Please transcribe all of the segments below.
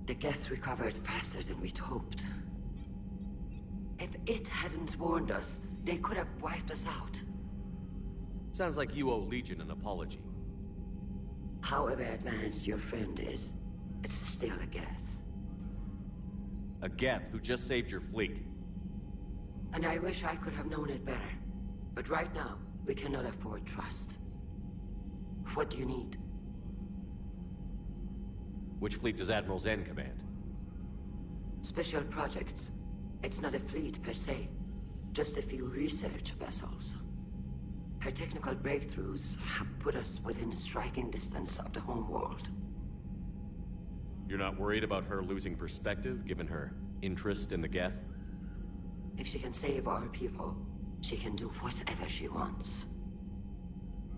The Geth recovered faster than we'd hoped. If it hadn't warned us, they could have wiped us out. Sounds like you owe Legion an apology. However advanced your friend is, it's still a Geth. A Geth who just saved your fleet. And I wish I could have known it better. But right now, we cannot afford trust. What do you need? Which fleet does Admiral Zen command? Special projects. It's not a fleet per se, just a few research vessels. Her technical breakthroughs have put us within striking distance of the home world. You're not worried about her losing perspective, given her interest in the Geth? If she can save our people, she can do whatever she wants.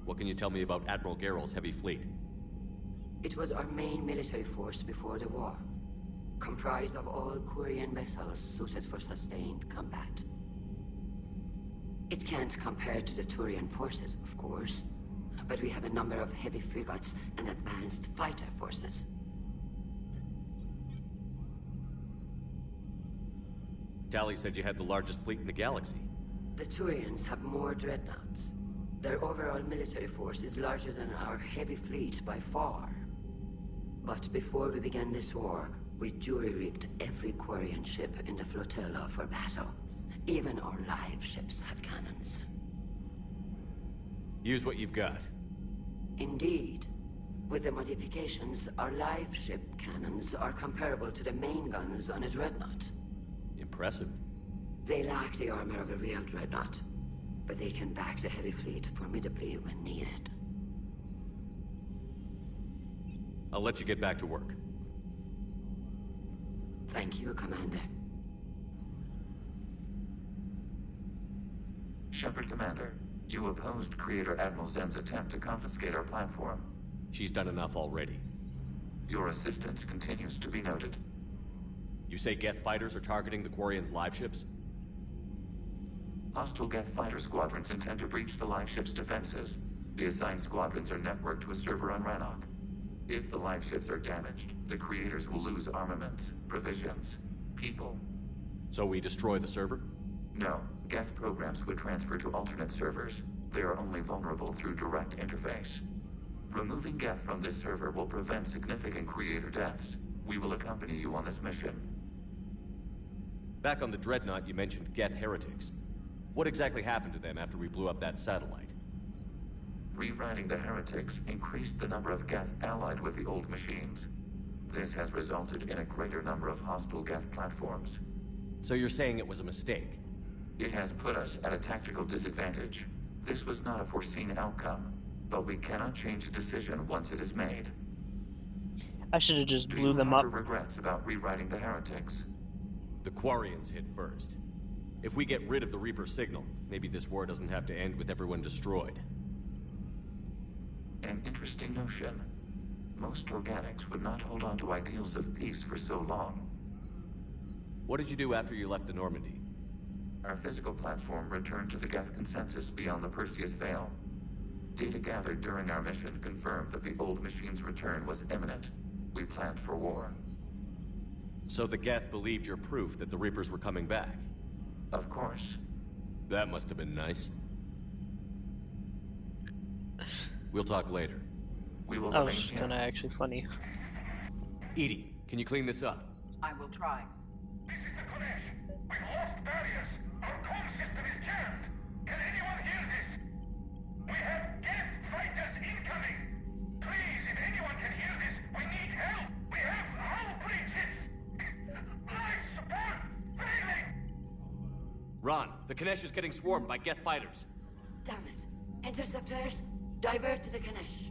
What can you tell me about Admiral Geral's heavy fleet? It was our main military force before the war, comprised of all Quarian vessels suited for sustained combat. It can't compare to the Turian forces, of course, but we have a number of heavy frigates and advanced fighter forces. Tali said you had the largest fleet in the galaxy. The Turians have more dreadnoughts. Their overall military force is larger than our heavy fleet by far. But before we began this war, we jury-rigged every Quarian ship in the flotilla for battle. Even our live ships have cannons. Use what you've got. Indeed. With the modifications, our live ship cannons are comparable to the main guns on a dreadnought. Impressive. They lack the armor of a real dreadnought, but they can back the heavy fleet formidably when needed. I'll let you get back to work. Thank you, Commander. Shepard, Commander. You opposed Creator Admiral Zen's attempt to confiscate our platform. She's done enough already. Your assistance continues to be noted. You say Geth fighters are targeting the Quarians' live ships? Hostile Geth fighter squadrons intend to breach the live ship's defenses. The assigned squadrons are networked to a server on Rannoch. If the live ships are damaged, the Creators will lose armaments, provisions, people. So we destroy the server? No. Geth programs would transfer to alternate servers. They are only vulnerable through direct interface. Removing Geth from this server will prevent significant Creator deaths. We will accompany you on this mission. Back on the Dreadnought, you mentioned Geth heretics. What exactly happened to them after we blew up that satellite? Rewriting the heretics increased the number of Geth allied with the old machines. This has resulted in a greater number of hostile Geth platforms. So you're saying it was a mistake? It has put us at a tactical disadvantage. This was not a foreseen outcome, but we cannot change a decision once it is made. I should have just Do blew you them up. harbor regrets about rewriting the heretics? The Quarians hit first. If we get rid of the Reaper signal, maybe this war doesn't have to end with everyone destroyed. An interesting notion. Most organics would not hold on to ideals of peace for so long. What did you do after you left the Normandy? Our physical platform returned to the Geth consensus beyond the Perseus Veil. Data gathered during our mission confirmed that the old machine's return was imminent. We planned for war. So the Geth believed your proof that the Reapers were coming back? Of course. That must have been nice. We'll talk later. We will That remain was here. kind of actually funny. Edie, can you clean this up? I will try. This is the Kodesh. We've lost barriers. Our comm system is jammed. Can anyone hear this? We have Geth fighters incoming. Please, if anyone can hear this, we need help. We have hull breaches. Life support failing. Ron, the Kanesh is getting swarmed by Geth fighters. Damn it. Interceptors, divert to the Kanesh.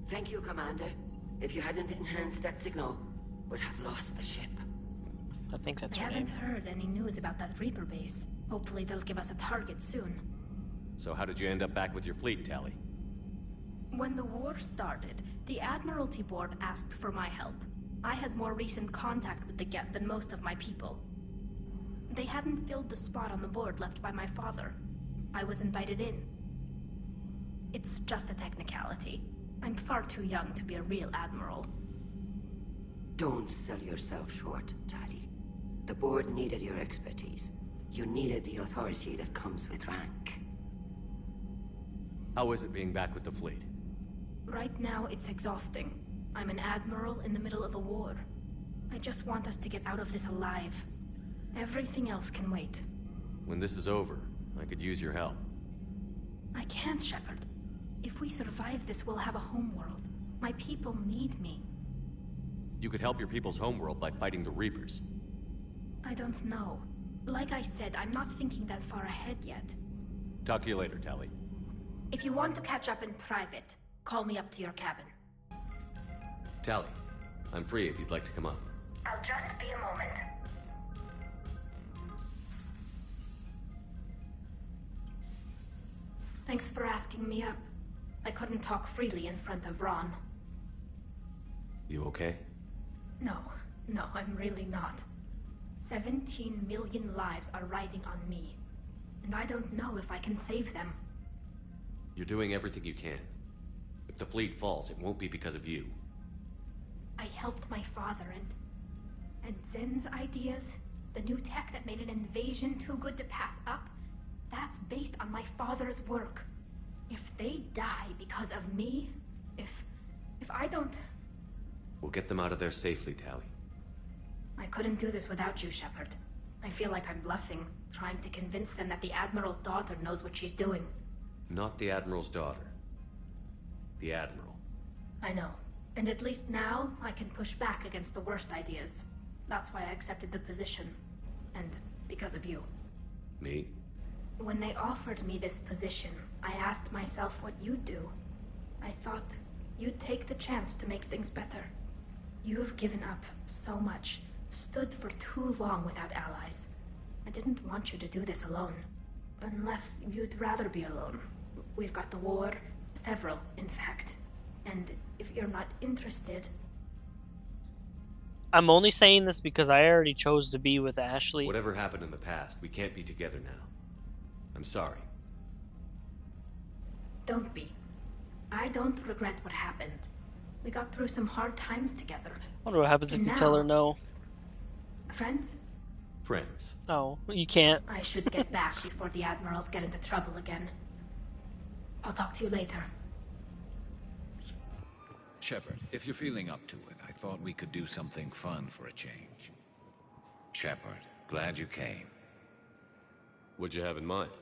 Thank you, Commander. If you hadn't enhanced that signal, we'd have lost the ship. I think that's I her haven't name. heard any news about that Reaper base. Hopefully they'll give us a target soon. So how did you end up back with your fleet, Tali? When the war started, the Admiralty Board asked for my help. I had more recent contact with the Geth than most of my people. They hadn't filled the spot on the board left by my father. I was invited in. It's just a technicality. I'm far too young to be a real admiral. Don't sell yourself short, Tali. The board needed your expertise. You needed the authority that comes with rank. How is it being back with the fleet? Right now, it's exhausting. I'm an admiral in the middle of a war. I just want us to get out of this alive. Everything else can wait. When this is over, I could use your help. I can't, Shepard. If we survive this, we'll have a homeworld. My people need me. You could help your people's homeworld by fighting the Reapers. I don't know. Like I said, I'm not thinking that far ahead yet. Talk to you later, Tali. If you want to catch up in private, call me up to your cabin. Tali, I'm free if you'd like to come up. I'll just be a moment. Thanks for asking me up. I couldn't talk freely in front of Ron. You okay? No, I'm really not. 17 million lives are riding on me, and I don't know if I can save them. You're doing everything you can. If the fleet falls, it won't be because of you. I helped my father and Zen's ideas, the new tech that made an invasion too good to pass up, that's based on my father's work. If they die because of me, if I don't... We'll get them out of there safely, Tali. I couldn't do this without you, Shepard. I feel like I'm bluffing, trying to convince them that the Admiral's daughter knows what she's doing. Not the Admiral's daughter. The Admiral. I know. And at least now, I can push back against the worst ideas. That's why I accepted the position. And because of you. Me? When they offered me this position, I asked myself what you'd do. I thought you'd take the chance to make things better. You've given up so much, stood for too long without allies. I didn't want you to do this alone. Unless you'd rather be alone. We've got the war, several, in fact. And if you're not interested... I'm only saying this because I already chose to be with Ashley. Whatever happened in the past, we can't be together now. I'm sorry. Don't be. I don't regret what happened. We got through some hard times together. I wonder what happens if And you tell her now- no. Friends? Friends. Oh, you can't. I should get back before the Admirals get into trouble again. I'll talk to you later. Shepard, if you're feeling up to it, I thought we could do something fun for a change. Shepard, glad you came. What'd you have in mind?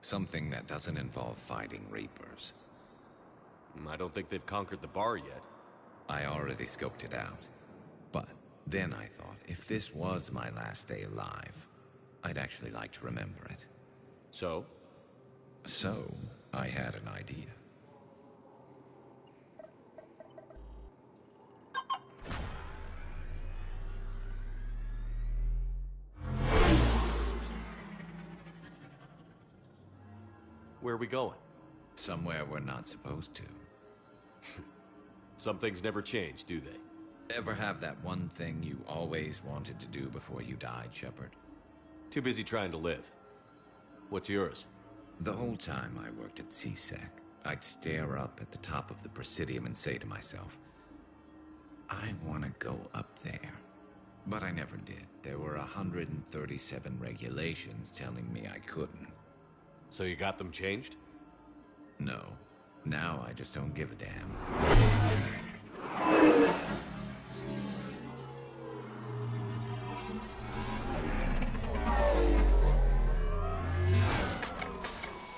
Something that doesn't involve fighting Reapers. I don't think they've conquered the bar yet. I already scoped it out. But then I thought, if this was my last day alive, I'd actually like to remember it. So? So, I had an idea. Where are we going? Somewhere we're not supposed to. Some things never change, do they? Ever have that one thing you always wanted to do before you died, Shepard? Too busy trying to live. What's yours? The whole time I worked at CSEC, I'd stare up at the top of the Presidium and say to myself, I want to go up there. But I never did. There were 137 regulations telling me I couldn't. So you got them changed? No. Now I just don't give a damn.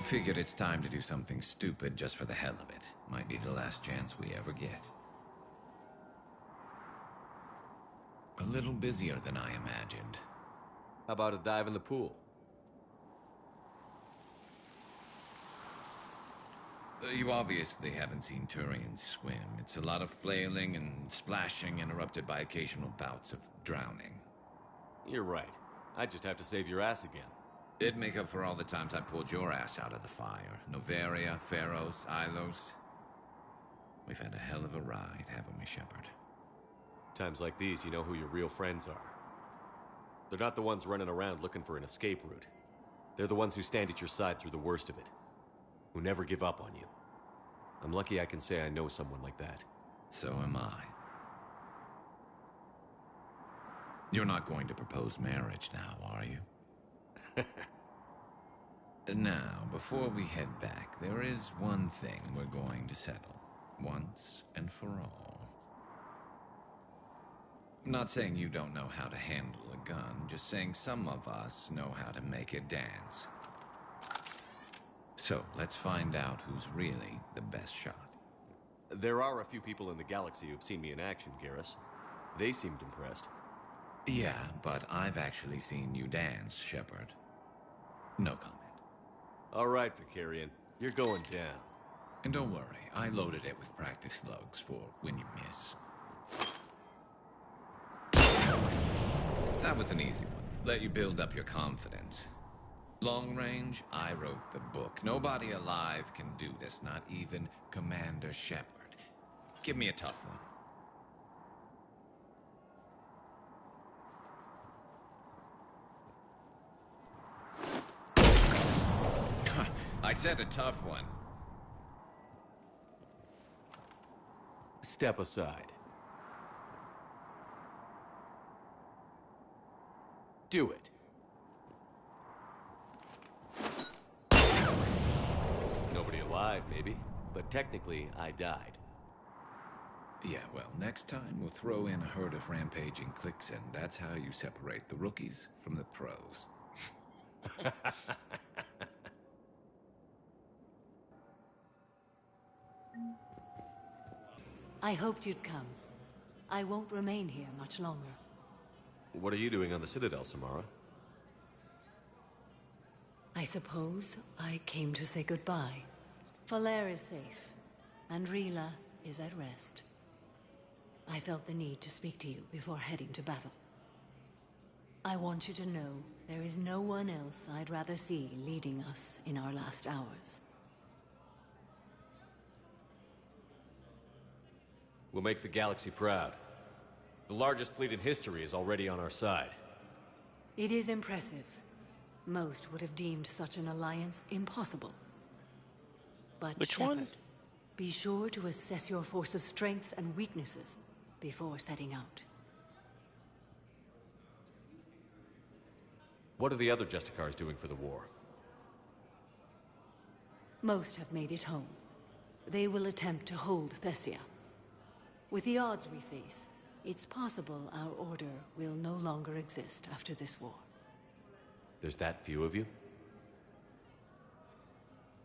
Figured it's time to do something stupid just for the hell of it. Might be the last chance we ever get. A little busier than I imagined. How about a dive in the pool? You obviously haven't seen Turians swim. It's a lot of flailing and splashing, interrupted by occasional bouts of drowning. You're right. I just have to save your ass again. It'd make up for all the times I pulled your ass out of the fire. Noveria, Pharos, Ilos. We've had a hell of a ride, haven't we, Shepard? Times like these, you know who your real friends are. They're not the ones running around looking for an escape route. They're the ones who stand at your side through the worst of it. Who never give up on you. I'm lucky I can say I know someone like that. So am I. You're not going to propose marriage now, are you? Now, before we head back, there is one thing we're going to settle, once and for all. I'm not saying you don't know how to handle a gun, just saying some of us know how to make it dance. So, let's find out who's really the best shot. There are a few people in the galaxy who've seen me in action, Garrus. They seemed impressed. Yeah, but I've actually seen you dance, Shepard. No comment. All right, Vakarian. You're going down. And don't worry, I loaded it with practice slugs for when you miss. That was an easy one. Let you build up your confidence. Long range, I wrote the book. Nobody alive can do this, not even Commander Shepard. Give me a tough one. I said a tough one. Step aside. Do it. Nobody alive, maybe. But technically, I died. Yeah, well, next time we'll throw in a herd of rampaging cliques, and that's how you separate the rookies from the pros. I hoped you'd come. I won't remain here much longer. What are you doing on the Citadel, Samara? I suppose I came to say goodbye. Falere is safe, and Rila is at rest. I felt the need to speak to you before heading to battle. I want you to know there is no one else I'd rather see leading us in our last hours. We'll make the galaxy proud. The largest fleet in history is already on our side. It is impressive. Most would have deemed such an alliance impossible. But Which Shepard, one? be sure to assess your force's strengths and weaknesses before setting out. What are the other Justicars doing for the war? Most have made it home. They will attempt to hold Thessia. With the odds we face, it's possible our order will no longer exist after this war. There's that few of you?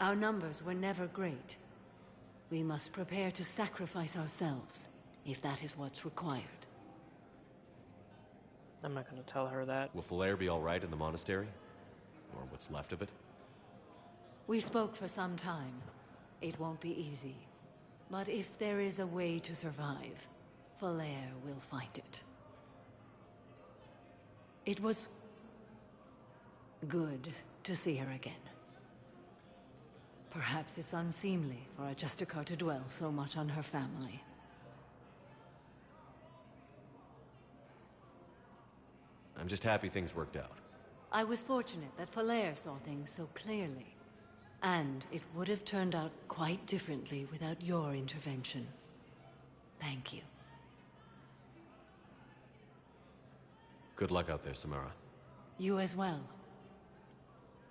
Our numbers were never great. We must prepare to sacrifice ourselves, if that is what's required. I'm not gonna tell her that. Will Falere be all right in the monastery? Or what's left of it? We spoke for some time. It won't be easy. But if there is a way to survive, Falere will find it. It was good to see her again. Perhaps it's unseemly for a Justicar to dwell so much on her family. I'm just happy things worked out. I was fortunate that Falere saw things so clearly. And it would have turned out quite differently without your intervention. Thank you. Good luck out there, Samara. You as well.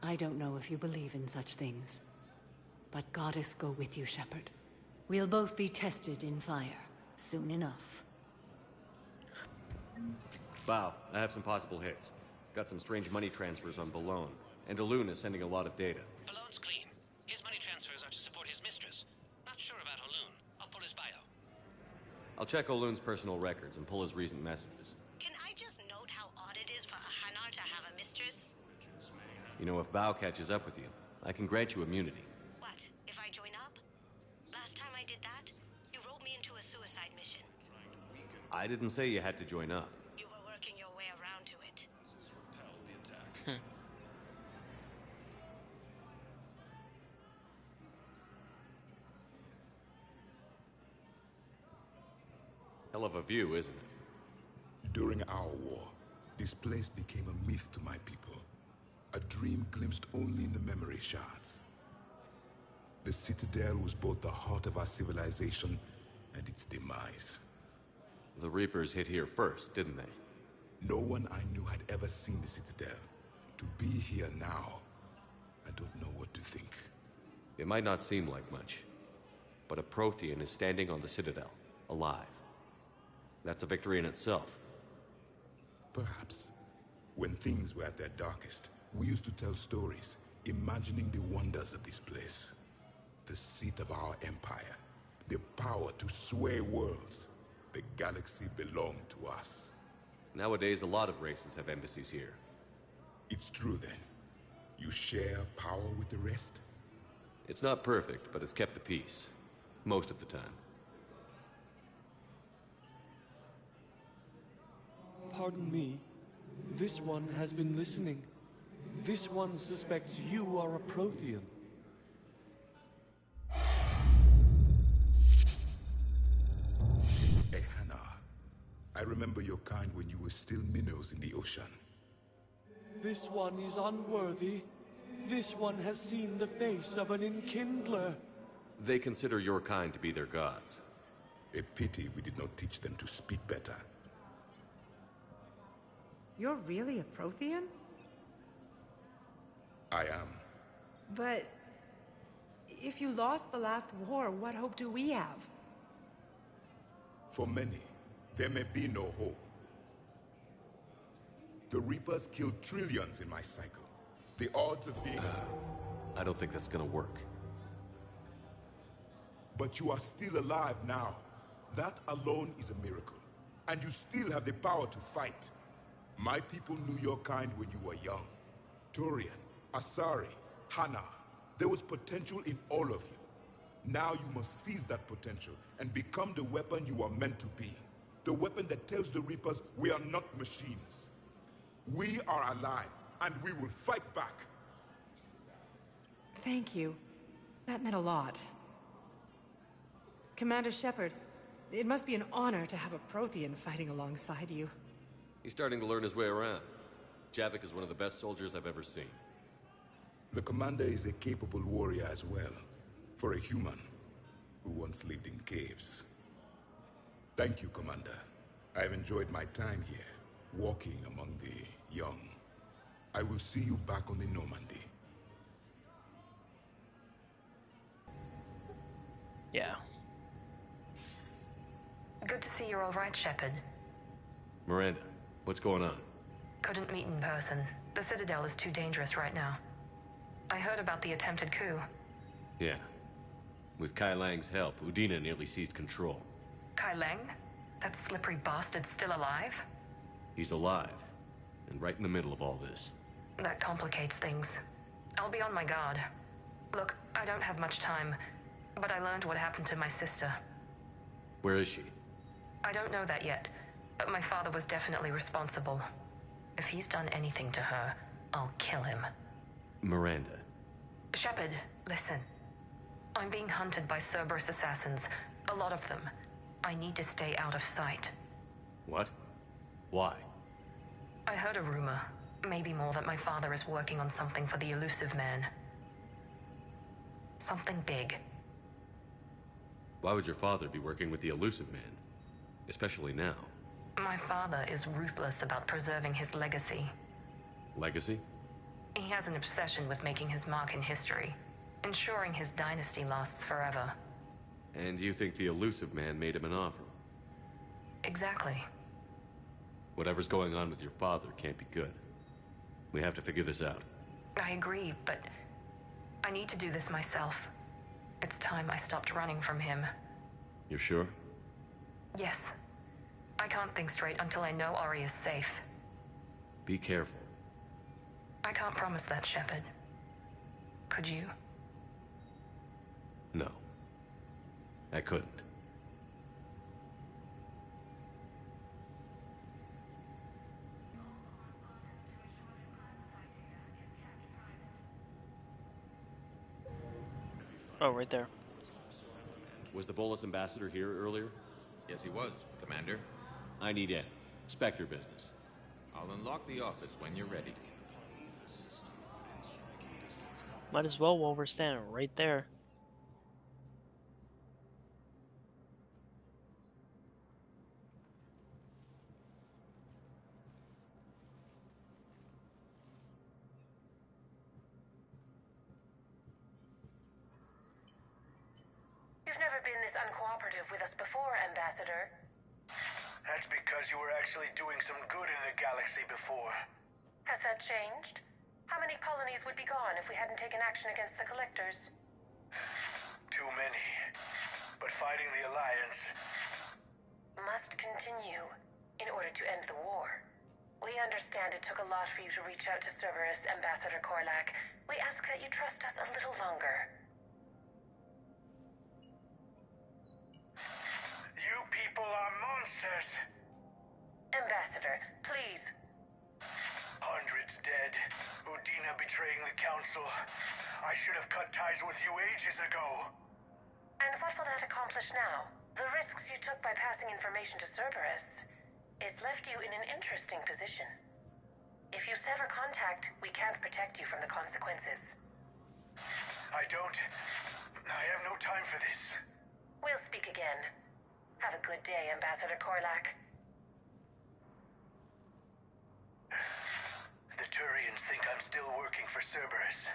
I don't know if you believe in such things, but Goddess go with you, Shepard. We'll both be tested in fire, soon enough. Bow, I have some possible hits. Got some strange money transfers on Balone, and Elune is sending a lot of data. Balone's clean. His money transfers are to support his mistress. Not sure about Elune. I'll pull his bio. I'll check Olune's personal records and pull his recent messages. Can I just note how odd it is for a Hanar to have a mistress? You know, if Bow catches up with you, I can grant you immunity. What, if I join up? Last time I did that, you wrote me into a suicide mission. I didn't say you had to join up. You were working your way around to it. Hell of a view, isn't it? During our war, this place became a myth to my people. A dream glimpsed only in the memory shards. The Citadel was both the heart of our civilization and its demise. The Reapers hit here first, didn't they? No one I knew had ever seen the Citadel. To be here now, I don't know what to think. It might not seem like much, but a Prothean is standing on the Citadel, alive. That's a victory in itself. Perhaps. When things were at their darkest, we used to tell stories, imagining the wonders of this place. The seat of our empire, the power to sway worlds. The galaxy belonged to us. Nowadays, a lot of races have embassies here. It's true then. You share power with the rest? It's not perfect, but it's kept the peace. Most of the time. Pardon me. This one has been listening. This one suspects you are a Prothean. Hey, Hannah. I remember your kind when you were still minnows in the ocean. This one is unworthy. This one has seen the face of an Enkindler. They consider your kind to be their gods. A pity we did not teach them to speak better. You're really a Prothean? I am. But if you lost the last war, what hope do we have? For many, there may be no hope. The Reapers killed trillions in my cycle. The odds of being... I don't think that's gonna work. But you are still alive now. That alone is a miracle. And you still have the power to fight. My people knew your kind when you were young. Turian, Asari, Hannah. There was potential in all of you. Now you must seize that potential and become the weapon you are meant to be. The weapon that tells the Reapers we are not machines. We are alive, and we will fight back. Thank you. That meant a lot. Commander Shepard, it must be an honor to have a Prothean fighting alongside you. He's starting to learn his way around. Javik is one of the best soldiers I've ever seen. The commander is a capable warrior as well, for a human who once lived in caves. Thank you, Commander. I have enjoyed my time here, walking among the young. I will see you back on the Normandy. Yeah. Good to see you're all right, Shepard. Miranda, what's going on? Couldn't meet in person. The Citadel is too dangerous right now. I heard about the attempted coup. Yeah. With Kai Lang's help, Udina nearly seized control. Kai Lang? That slippery bastard's still alive? He's alive, and right in the middle of all this. That complicates things. I'll be on my guard. Look, I don't have much time, but I learned what happened to my sister. Where is she? I don't know that yet, but my father was definitely responsible. If he's done anything to her, I'll kill him. Miranda. Shepard, listen. I'm being hunted by Cerberus assassins. A lot of them. I need to stay out of sight. What? Why? I heard a rumor, maybe more, that my father is working on something for the Elusive Man. Something big. Why would your father be working with the Elusive Man? Especially now. My father is ruthless about preserving his legacy. Legacy? He has an obsession with making his mark in history, ensuring his dynasty lasts forever. And you think the Elusive Man made him an offer? Exactly. Whatever's going on with your father can't be good. We have to figure this out. I agree, but I need to do this myself. It's time I stopped running from him. You're sure? Yes. I can't think straight until I know Ori is safe. Be careful. I can't promise that, Shepard. Could you? No. I couldn't. Oh, right there. Was the Volus ambassador here earlier? Yes, he was, Commander. I need in. Spectre business. I'll unlock the office when you're ready. Might as well while we're standing right there. never been this uncooperative with us before, Ambassador. That's because you were actually doing some good in the galaxy before. Has that changed? How many colonies would be gone if we hadn't taken action against the Collectors? Too many. But fighting the Alliance must continue in order to end the war. We understand it took a lot for you to reach out to Cerberus, Ambassador Korlak. We ask that you trust us a little longer. You people are monsters! Ambassador, please. Hundreds dead. Udina betraying the Council. I should have cut ties with you ages ago. And what will that accomplish now? The risks you took by passing information to Cerberus. It's left you in an interesting position. If you sever contact, we can't protect you from the consequences. I have no time for this. We'll speak again. Have a good day, Ambassador Korlak. The Turians think I'm still working for Cerberus.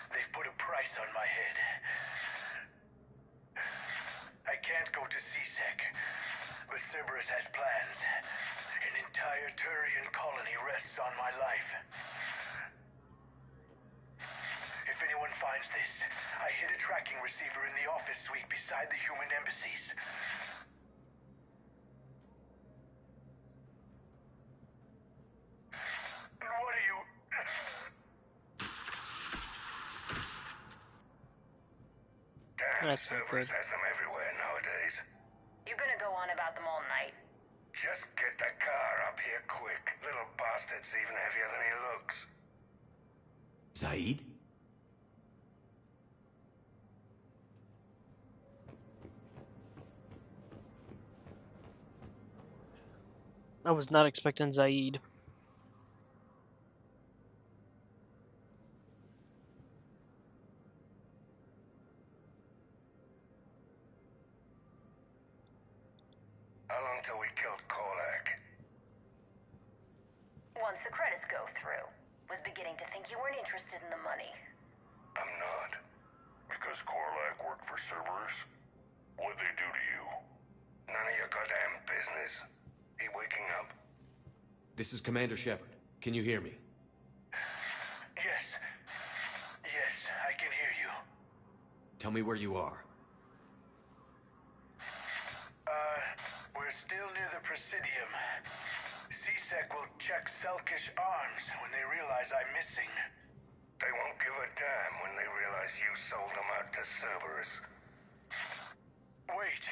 They've put a price on my head. I can't go to C-Sec, but Cerberus has plans. An entire Turian colony rests on my life. If anyone finds this, I hid a tracking receiver in the office suite beside the human embassies. What are you... Damn, Cerberus has them everywhere nowadays. You're gonna go on about them all night. Just get the car up here quick. Little bastard's even heavier than he looks. Zaid? I was not expecting Zaid. How long till we killed Korlak? Once the credits go through. Was beginning to think you weren't interested in the money. I'm not. Because Korlak worked for Cerberus? What'd they do to you? None of your goddamn business. He waking up? This is Commander Shepard. Can you hear me? Yes. Yes, I can hear you. Tell me where you are. We're still near the Presidium. C-Sec will check Selkish arms when they realize I'm missing. They won't give a damn when they realize you sold them out to Cerberus. Wait.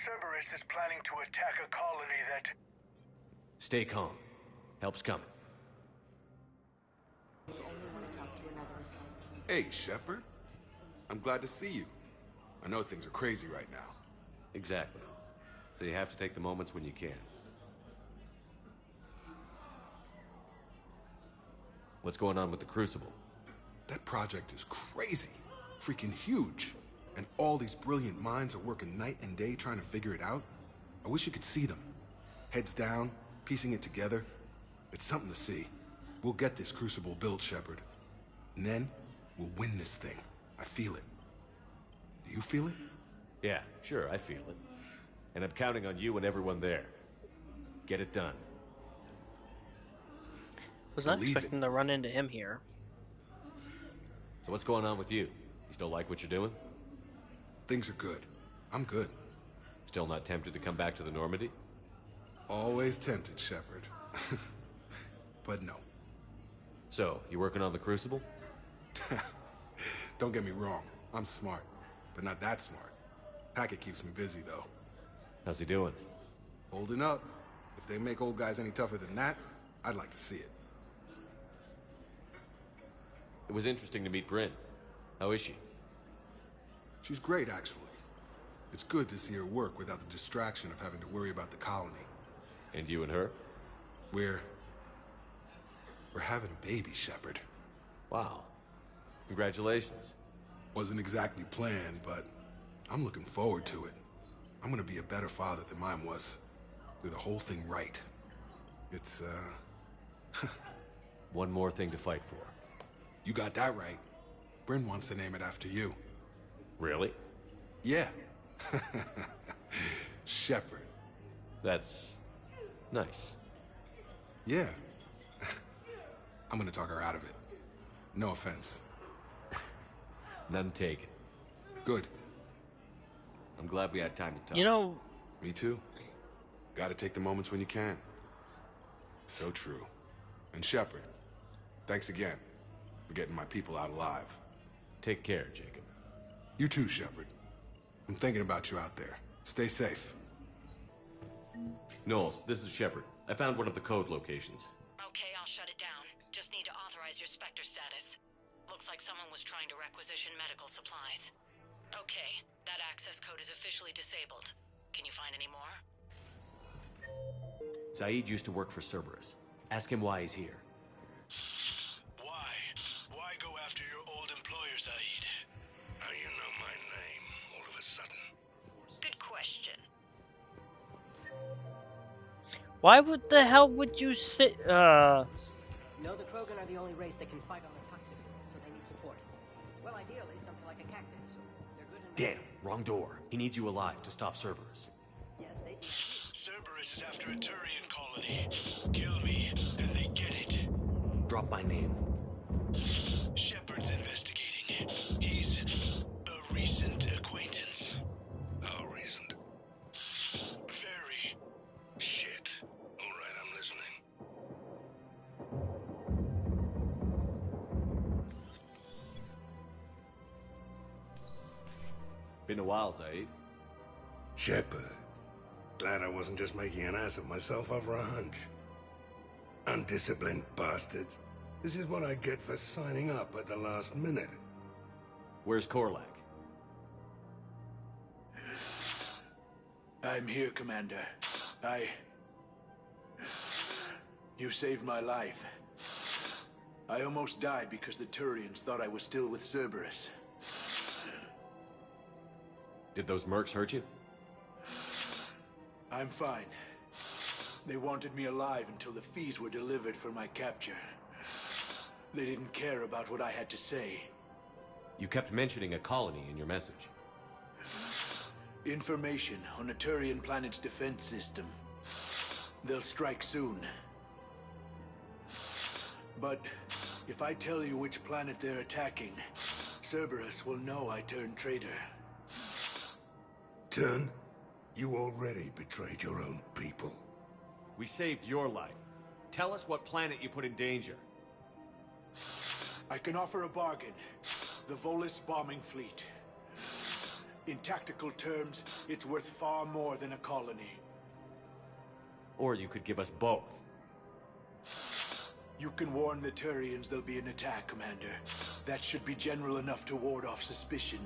Cerberus is planning to attack a colony that... Stay calm. Help's coming. Hey, Shepard. I'm glad to see you. I know things are crazy right now. Exactly. So you have to take the moments when you can. What's going on with the Crucible? That project is crazy. Freaking huge. And all these brilliant minds are working night and day trying to figure it out. I wish you could see them. Heads down, piecing it together. It's something to see. We'll get this Crucible built, Shepard. And then, we'll win this thing. I feel it. Do you feel it? Yeah, sure, I feel it. And I'm counting on you and everyone there. Get it done. Was not expecting to run into him here. So what's going on with you? You still like what you're doing? Things are good. I'm good. Still not tempted to come back to the Normandy? Always tempted, Shepard. But no. So, you working on the Crucible? Don't get me wrong. I'm smart. But not that smart. Hackett keeps me busy, though. How's he doing? Holding up. If they make old guys any tougher than that, I'd like to see it. It was interesting to meet Bryn. How is she? She's great, actually. It's good to see her work without the distraction of having to worry about the colony. And you and her? We're having a baby, Shepard. Wow. Congratulations. Wasn't exactly planned, but I'm looking forward to it. I'm gonna be a better father than mine was. Do the whole thing right. It's, One more thing to fight for. You got that right. Bryn wants to name it after you. Really? Yeah, Shepard. That's nice. Yeah. I'm gonna talk her out of it. No offense. None taken. Good. I'm glad we had time to talk. You know... Me too. Gotta take the moments when you can. So true. And Shepard, thanks again for getting my people out alive. Take care, Jacob. You too, Shepard. I'm thinking about you out there. Stay safe. Knowles, this is Shepard. I found one of the code locations. Okay, I'll shut it down. Just need to authorize your Spectre status. Looks like someone was trying to requisition medical supplies. Okay, that access code is officially disabled. Can you find any more? Zaid used to work for Cerberus. Ask him why he's here. Why? Why go after your old employer, Zaid? How you know my name all of a sudden? Good question. Why would the hell would you sit, No, the Krogan are the only race that can fight on the toxic field, so they need support. Well, ideally, something like a cactus. They're good enough. Damn, wrong door. He needs you alive to stop Cerberus. Yes, they... Cerberus is after a Turian colony. Kill me, and they get it. Drop my name. Shepard's investigating. He's a recent acquaintance. How recent? Very. Shit. All right, I'm listening. Been a while, Zaid. Shepard. Glad I wasn't just making an ass of myself over a hunch. Undisciplined bastards. This is what I get for signing up at the last minute. Where's Korlak? I'm here, Commander. You saved my life. I almost died because the Turians thought I was still with Cerberus. Did those mercs hurt you? I'm fine. They wanted me alive until the fees were delivered for my capture. They didn't care about what I had to say. You kept mentioning a colony in your message. Information on a Turian planet's defense system. They'll strike soon. But if I tell you which planet they're attacking, Cerberus will know I turned traitor. Turn? You already betrayed your own people. We saved your life. Tell us what planet you put in danger. I can offer a bargain. The Volus bombing fleet. In tactical terms, it's worth far more than a colony. Or you could give us both. You can warn the Turians there'll be an attack, Commander. That should be general enough to ward off suspicion.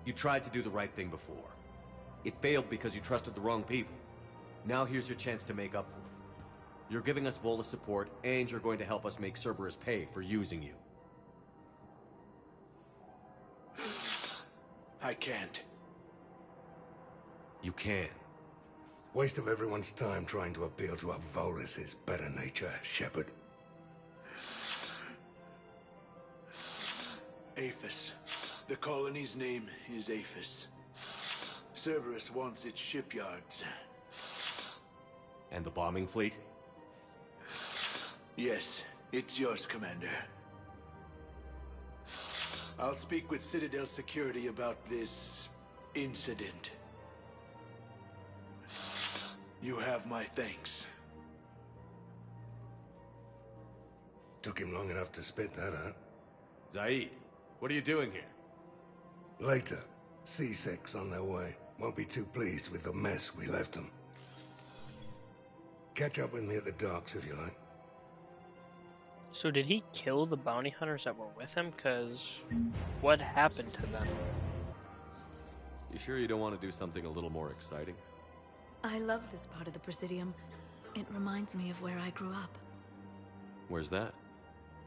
You tried to do the right thing before. It failed because you trusted the wrong people. Now here's your chance to make up for it. You're giving us Volus support, and you're going to help us make Cerberus pay for using you. I can't. You can. Waste of everyone's time trying to appeal to a Volus' better nature, Shepard. Aphis. The colony's name is Aphis. Cerberus wants its shipyards. And the bombing fleet? Yes, it's yours, Commander. I'll speak with Citadel Security about this incident. You have my thanks. Took him long enough to spit that out. Zaid, what are you doing here? Later. C6 on their way. Won't be too pleased with the mess we left them. Catch up with me at the docks if you like. So did he kill the bounty hunters that were with him? Because what happened to them? You sure you don't want to do something a little more exciting? I love this part of the Presidium. It reminds me of where I grew up. Where's that?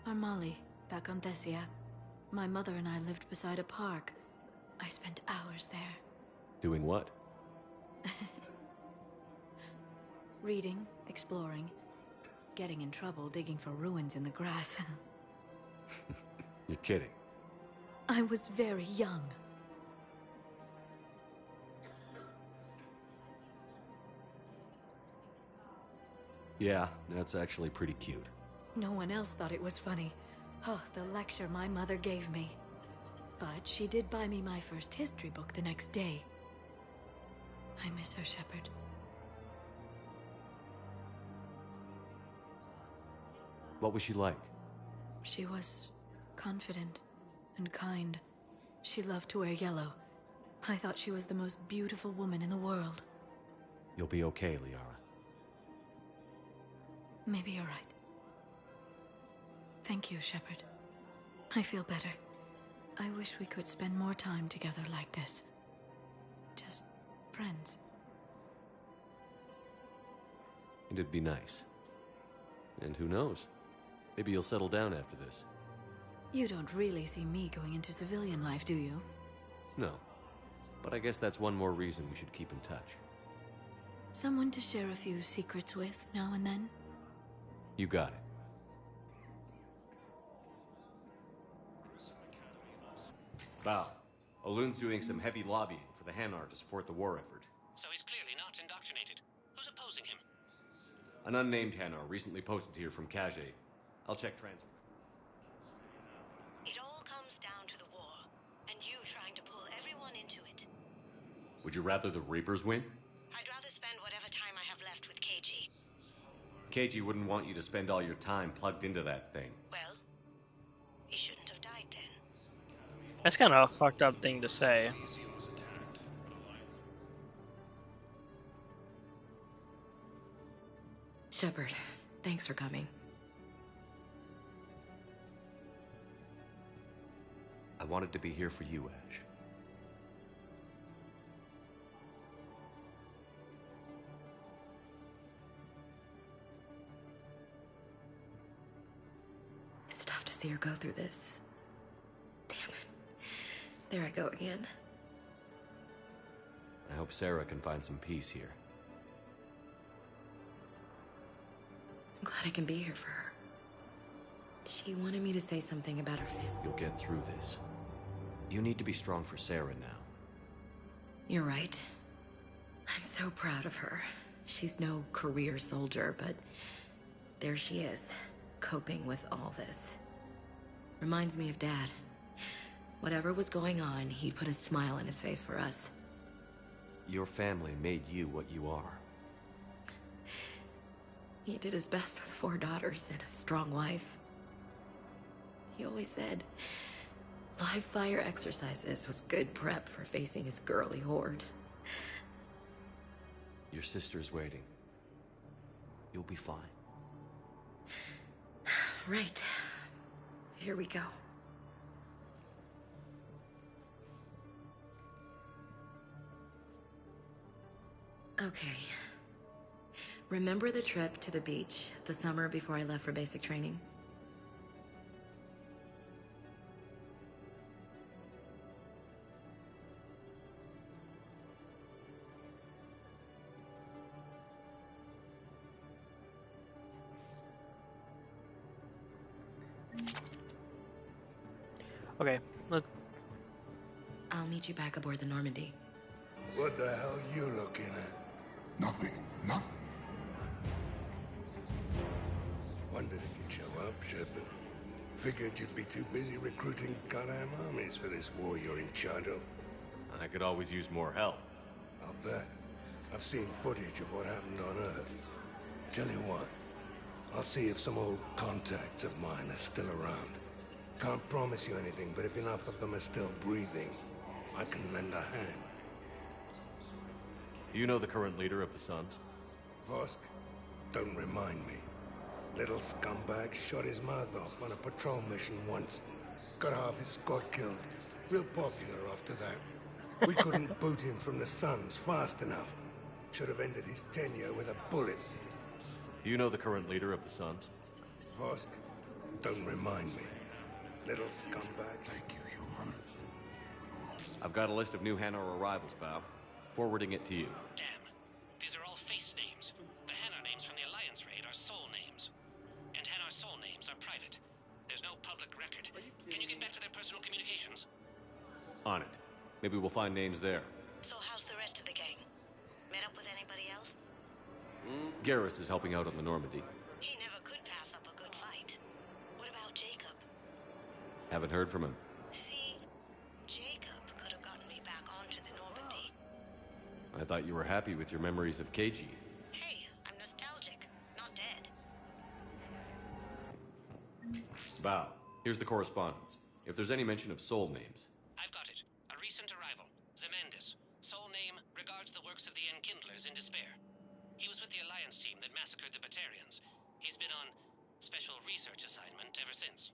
Armali, back on Thessia. My mother and I lived beside a park. I spent hours there. Doing what? Reading, exploring, getting in trouble digging for ruins in the grass. You're kidding. I was very young. Yeah, that's actually pretty cute. No one else thought it was funny. Oh, the lecture my mother gave me. But she did buy me my first history book the next day. I miss her, Shepard. What was she like? She was confident and kind. She loved to wear yellow. I thought she was the most beautiful woman in the world. You'll be okay, Liara. Maybe you're right. Thank you, Shepard. I feel better. I wish we could spend more time together like this. Just friends. And it'd be nice. And who knows? Maybe you'll settle down after this. You don't really see me going into civilian life, do you? No. But I guess that's one more reason we should keep in touch. Someone to share a few secrets with now and then? You got it. Val, Olun's doing some heavy lobbying for the Hanar to support the war effort. So he's clearly not indoctrinated. Who's opposing him? An unnamed Hanar recently posted here from Khajiit. I'll check transfer. It all comes down to the war, and you trying to pull everyone into it. Would you rather the Reapers win? I'd rather spend whatever time I have left with KG. KG wouldn't want you to spend all your time plugged into that thing. Well, he shouldn't have died then. That's kind of a fucked up thing to say. Shepard, thanks for coming. I wanted to be here for you, Ash. It's tough to see her go through this. Damn it. There I go again. I hope Sarah can find some peace here. I'm glad I can be here for her. She wanted me to say something about her family. You'll get through this. You need to be strong for Sarah now. You're right. I'm so proud of her. She's no career soldier, but there she is, coping with all this. Reminds me of Dad. Whatever was going on, he'd put a smile on his face for us. Your family made you what you are. He did his best with 4 daughters and a strong wife. He always said live fire exercises was good prep for facing his girly horde. Your sister's waiting. You'll be fine. Right. Here we go. Okay. Remember the trip to the beach the summer before I left for basic training? Okay, I'll meet you back aboard the Normandy. What the hell you looking at? Nothing. Nothing. Wondered if you'd show up, Shepard. Figured you'd be too busy recruiting goddamn armies for this war you're in charge of. I could always use more help. I'll bet. I've seen footage of what happened on Earth. Tell you what, I'll see if some old contacts of mine are still around. Can't promise you anything, but if enough of them are still breathing, I can lend a hand. You know the current leader of the Suns? Vosk? Don't remind me. Little scumbag shot his mouth off on a patrol mission once. Got half his squad killed. Real popular after that. We couldn't boot him from the Suns fast enough. Should have ended his tenure with a bullet. You know the current leader of the Suns? Vosk? Don't remind me. Little scumbag. Thank you, human. I've got a list of new Hanar arrivals, Val. Forwarding it to you. Damn. These are all face names. The Hanar names from the Alliance raid are soul names. And Hanar soul names are private. There's no public record. Can you get back to their personal communications? Maybe we'll find names there. So how's the rest of the gang? Met up with anybody else? Garrus is helping out on the Normandy. He never could pass up a good fight. What about Jacob? Haven't heard from him. See, Jacob could have gotten me back onto the Normandy. I thought you were happy with your memories of KG. Hey, I'm nostalgic, not dead. Val, here's the correspondence. If there's any mention of soul names. I've got it. A recent arrival. Zemandis. Soul name regards the works of the Enkindlers in despair. He was with the Alliance team that massacred the Batarians. He's been on special research assignment ever since.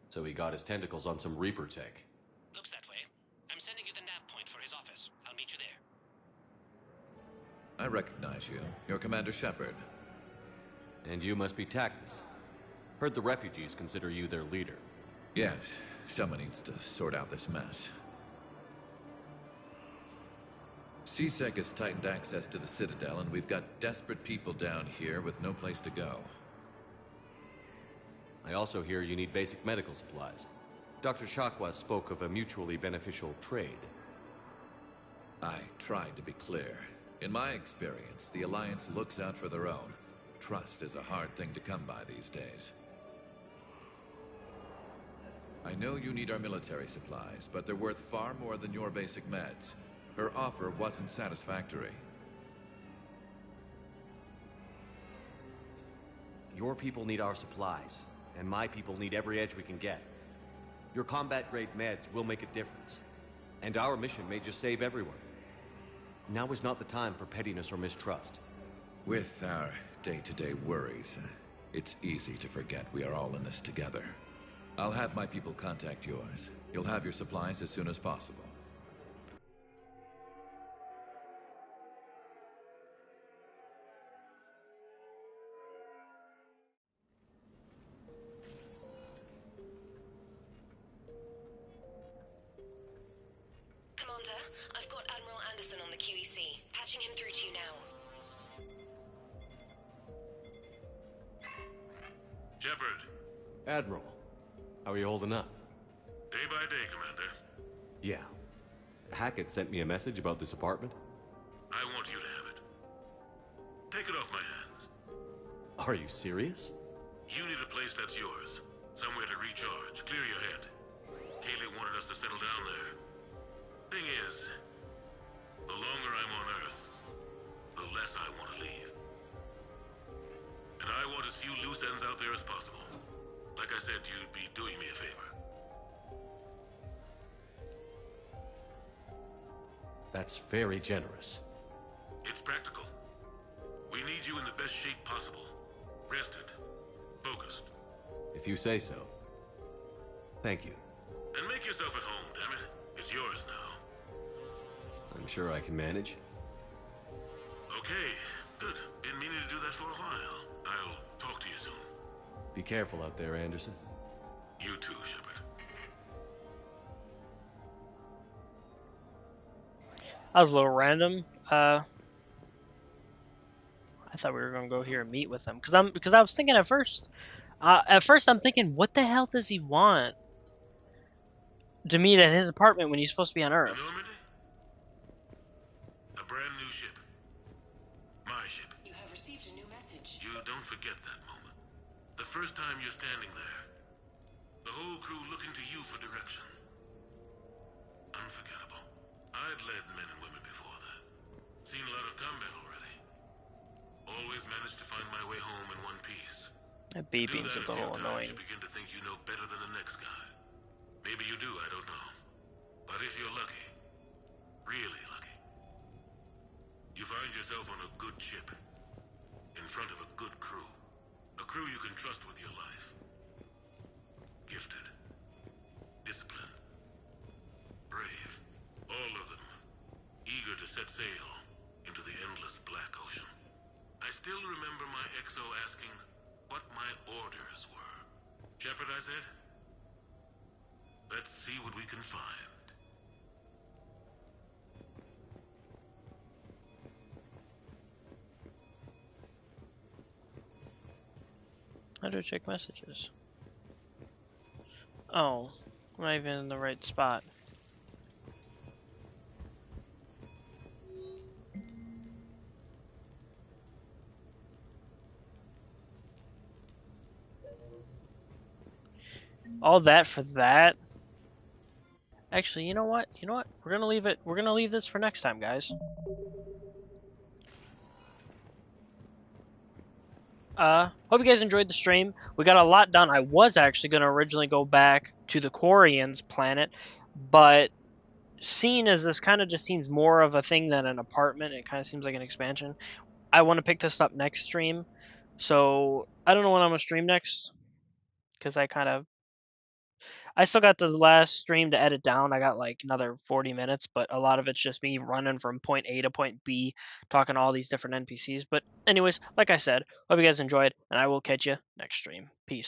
So he got his tentacles on some Reaper tech. Looks that way. I'm sending you the nav point for his office. I'll meet you there. I recognize you. You're Commander Shepard. And you must be Tactus. Heard the refugees consider you their leader. Yes, someone needs to sort out this mess. CSEC has tightened access to the Citadel, and we've got desperate people down here with no place to go. I also hear you need basic medical supplies. Dr. Chakwas spoke of a mutually beneficial trade. I tried to be clear. In my experience, the Alliance looks out for their own. Trust is a hard thing to come by these days. I know you need our military supplies, but they're worth far more than your basic meds. Her offer wasn't satisfactory. Your people need our supplies, and my people need every edge we can get. Your combat-grade meds will make a difference, and our mission may just save everyone. Now is not the time for pettiness or mistrust. With our day-to-day worries, it's easy to forget we are all in this together. I'll have my people contact yours. You'll have your supplies as soon as possible. Commander, I've got Admiral Anderson on the QEC. Patching him through to you now. Shepard. Admiral, how are you holding up? Day by day, Commander. Yeah. Hackett sent me a message about this apartment. I want you to have it. Take it off my hands. Are you serious? You need a place that's yours. Somewhere to recharge, clear your head. Kaylee wanted us to settle down there. Thing is, the longer I'm on Earth, the less I want to leave. And I want as few loose ends out there as possible. Like I said, you'd be doing me a favor. That's very generous. It's practical. We need you in the best shape possible. Rested. Focused. If you say so. Thank you. And make yourself at home, damn it. It's yours now. I'm sure I can manage. Okay, good. Been meaning to do that for a while. I'll talk to you soon. Be careful out there, Anderson. You too, Shepard. That was a little random. I thought we were gonna go here and meet with him because I was thinking at first. I'm thinking, what the hell does he want to meet at his apartment when he's supposed to be on Earth? A brand new ship. My ship. You have received a new message. You don't forget that moment. The first time you're standing there. The whole crew looking to you for direction. Unforgettable. I'd led men and women before that. Seen a lot of combat already. Always managed to find my way home in one piece. That beeping's a little annoying. You begin to think you know better than the next guy. Maybe you do, I don't know. But if you're lucky, really lucky, you find yourself on a good ship, in front of a good crew. A crew you can trust with your life. Gifted. Disciplined. Brave. All of them. Eager to set sail into the endless black ocean. I still remember my XO asking what my orders were. Shepard, I said. Let's see what we can find. How do I check messages? Oh, I'm not even in the right spot. All that for that. Actually, you know what? We're gonna leave it. We're gonna leave this for next time, guys. Hope you guys enjoyed the stream. We got a lot done. I was actually gonna originally go back to the Quarians planet, but seeing as this kind of just seems more of a thing than an apartment, it kind of seems like an expansion. I want to pick this up next stream, so I don't know when I'm gonna stream next, because I still got the last stream to edit down. I got like another 40 minutes, but a lot of it's just me running from point A to point B, talking to all these different NPCs. But anyways, like I said, hope you guys enjoyed, and I will catch you next stream. Peace.